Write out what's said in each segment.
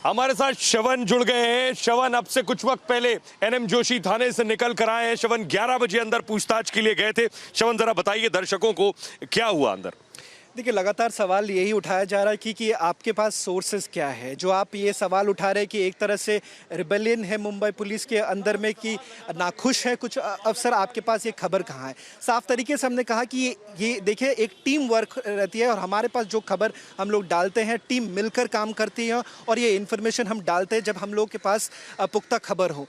हमारे साथ श्रवण जुड़ गए हैं। श्रवण अब से कुछ वक्त पहले एनएम जोशी थाने से निकल कर आए हैं। श्रवण 11 बजे अंदर पूछताछ के लिए गए थे। श्रवण जरा बताइए दर्शकों को क्या हुआ अंदर। देखिए, लगातार सवाल यही उठाया जा रहा है कि आपके पास सोर्सेज क्या है। जो आप ये सवाल उठा रहे हैं कि एक तरह से रिबेलियन है मुंबई पुलिस के अंदर में, कि नाखुश है कुछ अफसर, आपके पास ये खबर कहाँ है। साफ तरीके से हमने कहा कि ये देखिए, एक टीम वर्क रहती है और हमारे पास जो खबर हम लोग डालते हैं, टीम मिलकर काम करती है और ये इन्फॉर्मेशन हम डालते हैं जब हम लोग के पास पुख्ता खबर हो।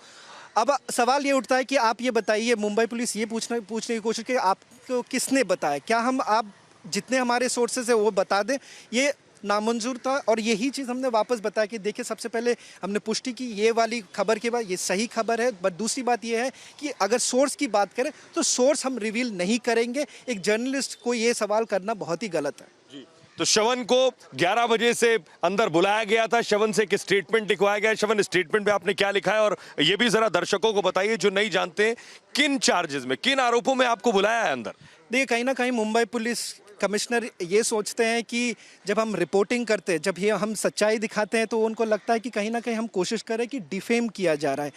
अब सवाल ये उठता है कि आप ये बताइए, मुंबई पुलिस ये पूछने की कोशिश की आपको किसने बताया, क्या हम आप जितने हमारे सोर्सेज है वो बता दें। ये नामंजूर था और यही चीज़ हमने वापस बताया कि देखिए, सबसे पहले हमने पुष्टि की ये वाली खबर के बाद ये सही खबर है। बट दूसरी बात ये है कि अगर सोर्स की बात करें तो सोर्स हम रिवील नहीं करेंगे। एक जर्नलिस्ट को ये सवाल करना बहुत ही गलत है जी। तो श्रवण को 11 बजे से अंदर बुलाया गया था। श्रवण से एक स्टेटमेंट लिखवाया गया। श्रवण, स्टेटमेंट में आपने क्या लिखा है और ये भी जरा दर्शकों को बताइए जो नहीं जानते, किन चार्जेस में, किन आरोपों में आपको बुलाया है अंदर। देखिए, कहीं ना कहीं मुंबई पुलिस कमिश्नर ये सोचते हैं कि जब हम रिपोर्टिंग करते हैं, जब ये हम सच्चाई दिखाते हैं, तो उनको लगता है कि कहीं ना कहीं हम कोशिश करें कि डिफेम किया जा रहा है।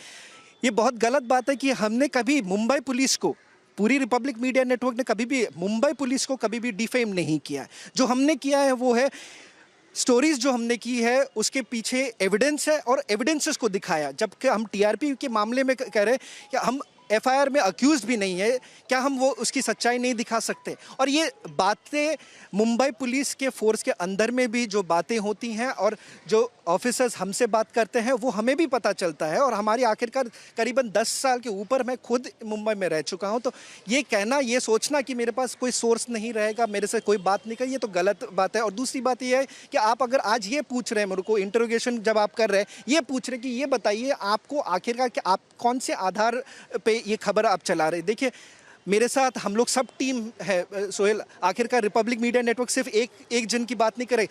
ये बहुत गलत बात है कि हमने कभी मुंबई पुलिस को, पूरी रिपब्लिक मीडिया नेटवर्क ने कभी भी मुंबई पुलिस को कभी भी डिफेम नहीं किया है। जो हमने किया है वो है स्टोरीज जो हमने की है उसके पीछे एविडेंस है और एविडेंसेस को दिखाया। जबकि हम टीआरपी के मामले में कह रहे हैं कि हम एफआईआर में अक्यूज भी नहीं है, क्या हम वो उसकी सच्चाई नहीं दिखा सकते। और ये बातें मुंबई पुलिस के फोर्स के अंदर में भी जो बातें होती हैं और जो ऑफिसर्स हमसे बात करते हैं वो हमें भी पता चलता है। और हमारी आखिरकार करीबन 10 साल के ऊपर मैं खुद मुंबई में रह चुका हूँ। तो ये कहना, ये सोचना कि मेरे पास कोई सोर्स नहीं रहेगा, मेरे से कोई बात नहीं करी, ये तो गलत बात है। और दूसरी बात ये है कि आप अगर आज ये पूछ रहे हैं मेरे को, इंटरोगेशन जब आप कर रहे हैं, ये पूछ रहे हैं कि ये बताइए आपको आखिरकार कि आप कौन से आधार पे ये खबर आप चला रहे। देखिए, मेरे साथ हम लोग सब टीम है सोहेल। आखिरकार रिपब्लिक मीडिया नेटवर्क सिर्फ एक जन की बात नहीं करे,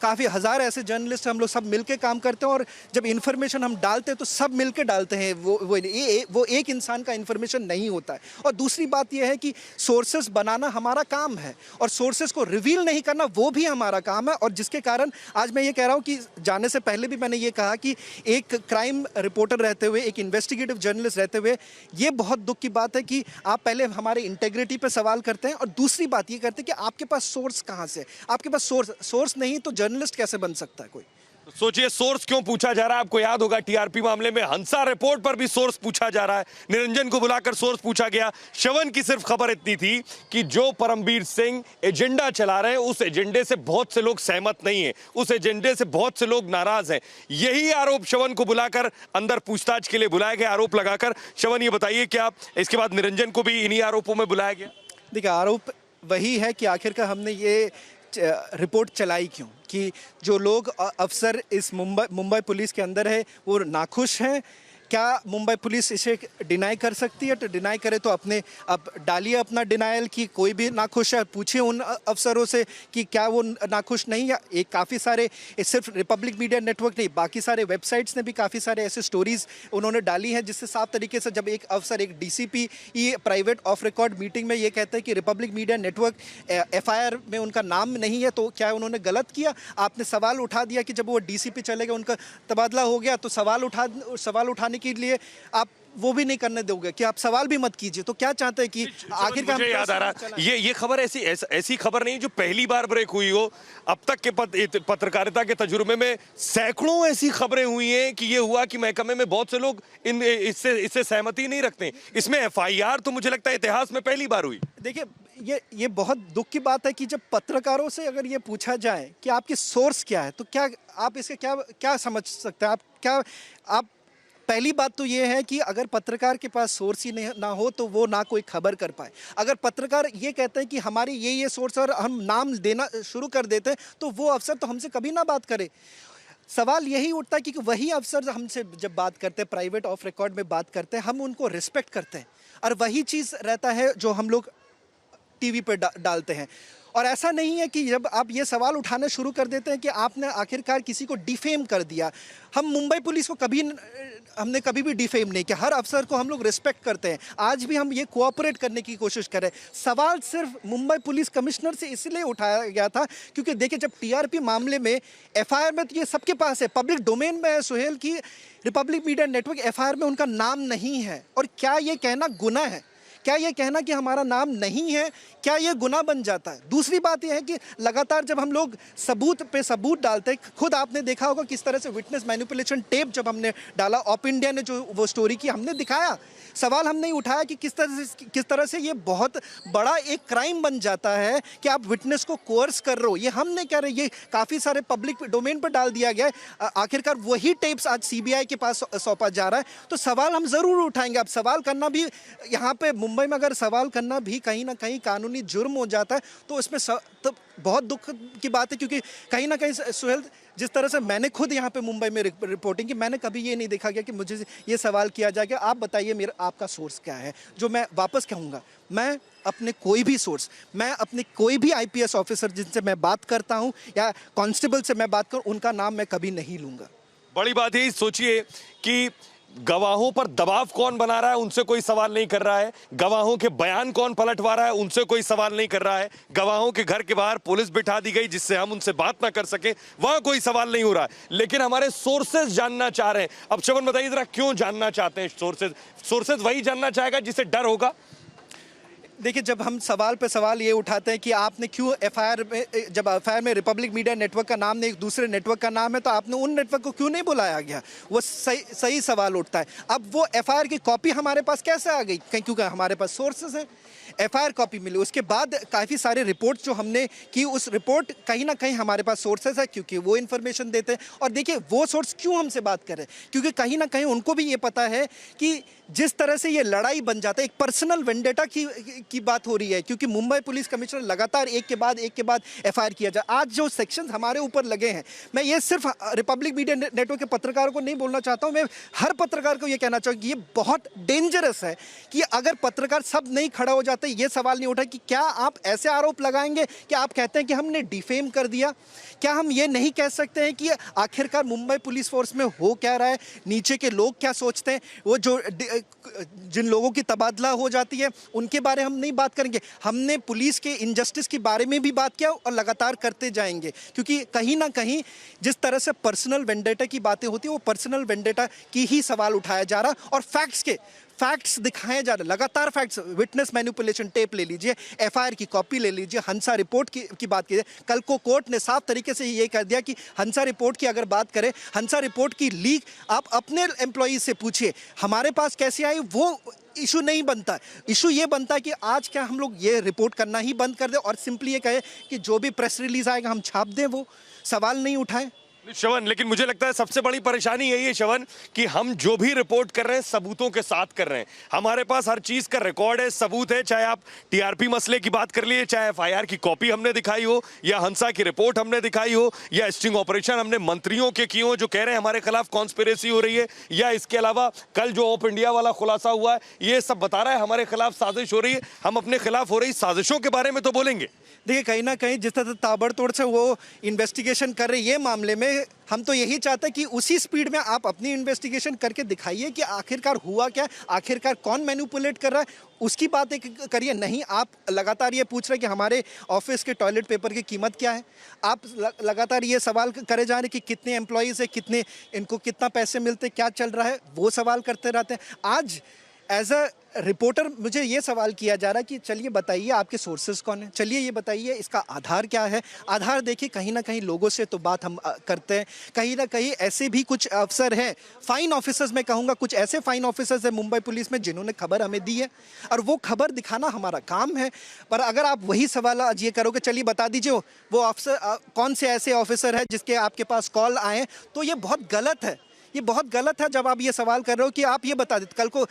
काफ़ी हज़ार ऐसे जर्नलिस्ट हम लोग सब मिलके काम करते हैं। और जब इन्फॉर्मेशन हम डालते हैं तो सब मिलके डालते हैं। वो एक इंसान का इन्फॉर्मेशन नहीं होता है। और दूसरी बात यह है कि सोर्सेस बनाना हमारा काम है और सोर्सेस को रिवील नहीं करना वो भी हमारा काम है। और जिसके कारण आज मैं ये कह रहा हूँ कि जाने से पहले भी मैंने ये कहा कि एक क्राइम रिपोर्टर रहते हुए, एक इन्वेस्टिगेटिव जर्नलिस्ट रहते हुए, ये बहुत दुख की बात है कि आप पहले हमारे इंटेग्रिटी पे सवाल करते हैं और दूसरी बात ये करते हैं कि आपके पास सोर्स कहाँ से। आपके पास सोर्स नहीं तो जर्नलिस्ट कैसे बन सकता है कोई। तो सोचिए सोर्स क्यों पूछा जा रहा है। आपको याद होगा टीआरपी मामले में हंसा रिपोर्ट पर भी सोर्स पूछा जा रहा है। निरंजन को बुलाकर सोर्स पूछा गया। श्रवण की सिर्फ खबर इतनी थी कि जो परमबीर सिंह एजेंडा चला रहे हैं उस एजेंडे से बहुत से लोग सहमत नहीं है, उस एजेंडे से बहुत से लोग नाराज हैं। यही आरोप श्रवण को बुलाकर अंदर पूछताछ के लिए बुलाया गया, आरोप लगाकर। श्रवण, ये बताइए क्या इसके बाद निरंजन को भी इन्हीं आरोपों में बुलाया गया? देखिए, आरोप वही है कि आखिरकार हमने ये रिपोर्ट चलाई क्यों, कि जो लोग अफसर इस मुंबई पुलिस के अंदर है वो नाखुश हैं। क्या मुंबई पुलिस इसे डिनाई कर सकती है? तो डिनाई करे तो अपने अब डालिए अपना डिनायल कि कोई भी नाखुश है। पूछिए उन अफसरों से कि क्या वो नाखुश नहीं है। एक काफ़ी सारे, सिर्फ रिपब्लिक मीडिया नेटवर्क नहीं, बाकी सारे वेबसाइट्स ने भी काफ़ी सारे ऐसे स्टोरीज उन्होंने डाली हैं जिससे साफ तरीके से, जब एक अफसर, एक डीसीपी ये प्राइवेट ऑफ रिकॉर्ड मीटिंग में ये कहते हैं कि रिपब्लिक मीडिया नेटवर्क एफआईआर में उनका नाम नहीं है, तो क्या उन्होंने गलत किया? आपने सवाल उठा दिया कि जब वो डीसीपी चले गए, उनका तबादला हो गया, तो सवाल उठाने के लिए आप वो भी नहीं करने दोगे कि आप सवाल भी मत कीजिए। तो क्या चाहते हैं कि आखिरकार मुझे याद आ रहा है ये खबर ऐसी खबर नहीं जो पहली बार ब्रेक हुई हो। अब तक के पत्रकारिता के तजुर्बे में सैकड़ों ऐसी खबरें हुई हैं कि ये हुआ कि महकमे में बहुत से लोग इससे सहमति नहीं रखते। इसमें एफआईआर तो मुझे लगता है इतिहास में पहली बार हुई। देखिए, ये बहुत दुख की बात है कि जब पत्रकारों से अगर ये पूछा जाए कि आपकी सोर्स क्या है, तो क्या आप इसके क्या समझ सकते हैं? आप पहली बात तो ये है कि अगर पत्रकार के पास सोर्स ही ना हो तो वो ना कोई खबर कर पाए। अगर पत्रकार ये कहते हैं कि हमारी ये सोर्स और हम नाम देना शुरू कर देते हैं तो वो अफसर तो हमसे कभी ना बात करे। सवाल यही उठता है कि वही अफसर हमसे जब बात करते हैं, प्राइवेट ऑफ रिकॉर्ड में बात करते हैं, हम उनको रिस्पेक्ट करते हैं। और वही चीज़ रहता है जो हम लोग टीवी पर डालते हैं। और ऐसा नहीं है कि जब आप ये सवाल उठाना शुरू कर देते हैं कि आपने आखिरकार किसी को डिफेम कर दिया। हम मुंबई पुलिस को हमने कभी भी डिफेम नहीं किया, हर अफसर को हम लोग रिस्पेक्ट करते हैं, आज भी हम ये कोऑपरेट करने की कोशिश करें। सवाल सिर्फ मुंबई पुलिस कमिश्नर से इसलिए उठाया गया था क्योंकि देखिए जब टीआरपी मामले में एफआईआर में, तो ये सबके पास है, पब्लिक डोमेन में है सुहेल, की रिपब्लिक मीडिया नेटवर्क एफआईआर में उनका नाम नहीं है। और क्या ये कहना गुनाह है? क्या ये कहना कि हमारा नाम नहीं है, क्या ये गुनाह बन जाता है? दूसरी बात यह है कि लगातार जब हम लोग सबूत पे सबूत डालते हैं, खुद आपने देखा होगा किस तरह से विटनेस मैनिपुलेशन टेप जब हमने डाला, ऑप इंडिया ने जो वो स्टोरी की, हमने दिखाया, सवाल हमने उठाया कि किस तरह से ये बहुत बड़ा एक क्राइम बन जाता है कि आप विटनेस को कोर्स कर रहे हो। ये हम नहीं कह रहे, ये काफ़ी सारे पब्लिक डोमेन पर डाल दिया गया है। आखिरकार वही टेप्स आज सीबीआई के पास सौंपा जा रहा है, तो सवाल हम ज़रूर उठाएंगे। अब सवाल करना भी यहाँ पे मुंबई में अगर सवाल करना भी कहीं ना कहीं कानूनी जुर्म हो जाता है तो इसमें तो बहुत दुख की बात है, क्योंकि कहीं ना कहीं सुहेल, जिस तरह से मैंने खुद यहाँ पे मुंबई में रिपोर्टिंग की, मैंने कभी ये नहीं देखा गया कि मुझे ये सवाल किया जाए कि आप बताइए मेरा आपका सोर्स क्या है। जो मैं वापस कहूँगा, मैं अपने कोई भी सोर्स, मैं अपने कोई भी आईपीएस ऑफिसर जिनसे मैं बात करता हूँ या कांस्टेबल से मैं बात करूँ, उनका नाम मैं कभी नहीं लूँगा। बड़ी बात यही सोचिए कि गवाहों पर दबाव कौन बना रहा है, उनसे कोई सवाल नहीं कर रहा है। गवाहों के बयान कौन पलटवा रहा है, उनसे कोई सवाल नहीं कर रहा है। गवाहों के घर के बाहर पुलिस बिठा दी गई जिससे हम उनसे बात ना कर सके, वहां कोई सवाल नहीं हो रहा है। लेकिन हमारे सोर्सेज जानना चाह रहे हैं। अब शवन बताइए जरा, क्यों जानना चाहते हैं सोर्सेज वही जानना चाहेगा जिसे डर होगा। देखिए, जब हम सवाल पे सवाल ये उठाते हैं कि आपने क्यों एफआईआर में, जब एफआईआर में रिपब्लिक मीडिया नेटवर्क का नाम नहीं एक दूसरे नेटवर्क का नाम है, तो आपने उन नेटवर्क को क्यों नहीं बुलाया गया? वो सही सवाल उठता है। अब वो एफआईआर की कॉपी हमारे पास कैसे आ गई? क्योंकि हमारे पास सोर्सेज हैं, एफआईआर कॉपी मिली, उसके बाद काफ़ी सारे रिपोर्ट जो हमने की, उस रिपोर्ट कहीं ना कहीं हमारे पास सोर्सेज है क्योंकि वो इन्फॉर्मेशन देते हैं। और देखिए, वो सोर्स क्यों हमसे बात कर रहे हैं? क्योंकि कहीं ना कहीं उनको भी ये पता है कि जिस तरह से ये लड़ाई बन जाता है, एक पर्सनल वेंडेटा की बात हो रही है, क्योंकि मुंबई पुलिस कमिश्नर लगातार एक के बाद एफआईआर किया जाए। आज जो सेक्शंस हमारे ऊपर लगे हैं, मैं ये सिर्फ रिपब्लिक मीडिया नेटवर्क के पत्रकारों को नहीं बोलना चाहता हूँ, मैं हर पत्रकार को ये कहना चाहूँगा कि ये बहुत डेंजरस है कि अगर पत्रकार सब नहीं खड़ा हो जाते, ये सवाल नहीं उठा कि क्या आप ऐसे आरोप लगाएंगे कि आप कहते हैं कि हमने डिफेम कर दिया? क्या हम ये नहीं कह सकते हैं कि आखिरकार मुंबई पुलिस फोर्स में हो क्या रहा है, नीचे के लोग क्या सोचते हैं? वो जो जिन लोगों की तबादला हो जाती है उनके बारे हम नहीं बात करेंगे। हमने पुलिस के इनजस्टिस के बारे में भी बात किया और लगातार करते जाएंगे, क्योंकि कहीं ना कहीं जिस तरह से पर्सनल वेंडेटा की बातें होती है, वो पर्सनल वेंडेटा की ही सवाल उठाया जा रहा और फैक्ट्स दिखाए जा रहे, लगातार फैक्ट्स। विटनेस मैनिपुलेशन टेप ले लीजिए, एफआईआर की कॉपी ले लीजिए, हंसा रिपोर्ट की बात कीजिए। कल को कोर्ट ने साफ तरीके से ये कह दिया कि हंसा रिपोर्ट की अगर बात करें, हंसा रिपोर्ट की लीक आप अपने एम्प्लॉई से पूछिए हमारे पास कैसे आई, वो इशू नहीं बनता। इशू ये बनता है कि आज क्या हम लोग ये रिपोर्ट करना ही बंद कर दें और सिंपली ये कहें कि जो भी प्रेस रिलीज आएगा हम छाप दें, वो सवाल नहीं उठाएं। श्रवण, लेकिन मुझे लगता है सबसे बड़ी परेशानी यही है श्रवण कि हम जो भी रिपोर्ट कर रहे हैं सबूतों के साथ कर रहे हैं। हमारे पास हर चीज का रिकॉर्ड है, सबूत है, चाहे आप टीआरपी मसले की बात कर लिए, चाहे एफआईआर की कॉपी हमने दिखाई हो, या हंसा की रिपोर्ट हमने दिखाई हो, या स्टिंग ऑपरेशन हमने मंत्रियों के किए हो जो कह रहे हैं हमारे खिलाफ कॉन्स्पिरेसी हो रही है, या इसके अलावा कल जो ऑप इंडिया वाला खुलासा हुआ है ये सब बता रहा है हमारे खिलाफ साजिश हो रही है। हम अपने खिलाफ हो रही साजिशों के बारे में तो बोलेंगे। देखिए, कहीं ना कहीं जिस तरह ताबड़तोड़ से वो इन्वेस्टिगेशन कर रहे हैं ये मामले में, हम तो यही चाहते हैं कि उसी स्पीड में आप अपनी इन्वेस्टिगेशन करके दिखाइए कि आखिरकार हुआ क्या, आखिरकार कौन मैनिपुलेट कर रहा है, उसकी बातें करिए। नहीं, आप लगातार ये पूछ रहे हैं कि हमारे ऑफिस के टॉयलेट पेपर की कीमत क्या है। आप लगातार ये सवाल करे जा रहे हैं कि कितने एम्प्लॉयज़ है, इनको कितना पैसे मिलते, क्या चल रहा है, वो सवाल करते रहते हैं। आज एज अ रिपोर्टर मुझे ये सवाल किया जा रहा है कि चलिए बताइए आपके सोर्सेज कौन है, चलिए ये बताइए इसका आधार क्या है। आधार देखिए, कहीं ना कहीं लोगों से तो बात हम करते हैं, कहीं ना कहीं ऐसे भी कुछ अफसर हैं, फाइन ऑफिसर्स मैं कहूँगा, कुछ ऐसे फाइन ऑफिसर्स हैं मुंबई पुलिस में जिन्होंने खबर हमें दी है और वो खबर दिखाना हमारा काम है। पर अगर आप वही सवाल आज ये करोगे चलिए बता दीजिए वो अफसर कौन से ऐसे ऑफिसर है जिसके आपके पास कॉल आए, तो ये बहुत गलत है। ये बहुत गलत है जब आप ये सवाल कर रहे हो कि आप ये बता देते, कल को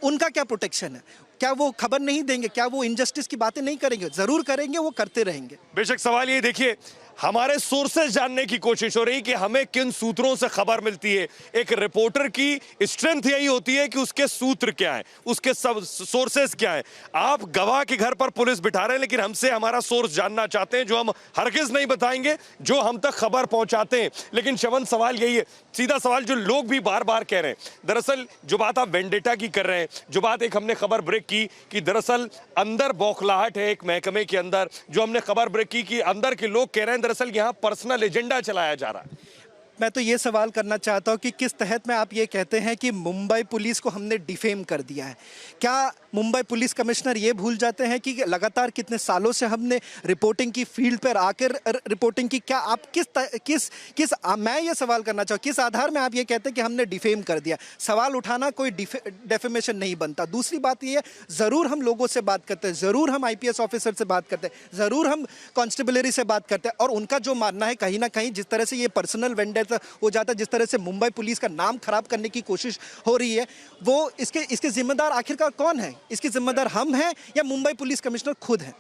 उनका क्या प्रोटेक्शन है, क्या वो खबर नहीं देंगे, क्या वो इनजस्टिस की बातें नहीं करेंगे? जरूर करेंगे, वो करते रहेंगे। बेशक सवाल ये देखिए, हमारे सोर्सेज जानने की कोशिश हो रही कि हमें किन सूत्रों से खबर मिलती है। एक रिपोर्टर की स्ट्रेंथ यही होती है कि उसके सूत्र क्या है, उसके सब सोर्सेज क्या है। आप गवाह के घर पर पुलिस बिठा रहे हैं, लेकिन हमसे हमारा सोर्स जानना चाहते हैं, जो हम हरगिज नहीं बताएंगे, जो हम तक खबर पहुंचाते हैं। लेकिन श्रवण, सवाल यही है, सीधा सवाल जो लोग भी बार बार कह रहे हैं, दरअसल जो बात आप वेंडेटा की कर रहे हैं, जो बात एक हमने खबर ब्रेक की कि दरअसल अंदर बौखलाहट है एक महकमे के अंदर, जो हमने खबर ब्रेक की कि अंदर के लोग कह रहे हैं दरअसल यहां पर्सनल एजेंडा चलाया जा रहा है। मैं तो ये सवाल करना चाहता हूँ कि किस तहत में आप ये कहते हैं कि मुंबई पुलिस को हमने डिफेम कर दिया है। क्या मुंबई पुलिस कमिश्नर ये भूल जाते हैं कि लगातार कितने सालों से हमने रिपोर्टिंग की, फील्ड पर आकर रिपोर्टिंग की? क्या आप मैं ये सवाल करना चाहूँ, किस आधार में आप ये कहते हैं कि हमने डिफेम कर दिया? सवाल उठाना कोई डेफेमेशन नहीं बनता। दूसरी बात ये है, ज़रूर हम लोगों से बात करते हैं, ज़रूर हम IPS ऑफिसर से बात करते हैं, ज़रूर हम कांस्टेबलरी से बात करते हैं, और उनका जो मानना है कहीं ना कहीं जिस तरह से ये पर्सनल वेंडर हो जाता है, जिस तरह से मुंबई पुलिस का नाम खराब करने की कोशिश हो रही है, वो इसके जिम्मेदार आखिरकार कौन है? इसके जिम्मेदार हम हैं या मुंबई पुलिस कमिश्नर खुद हैं?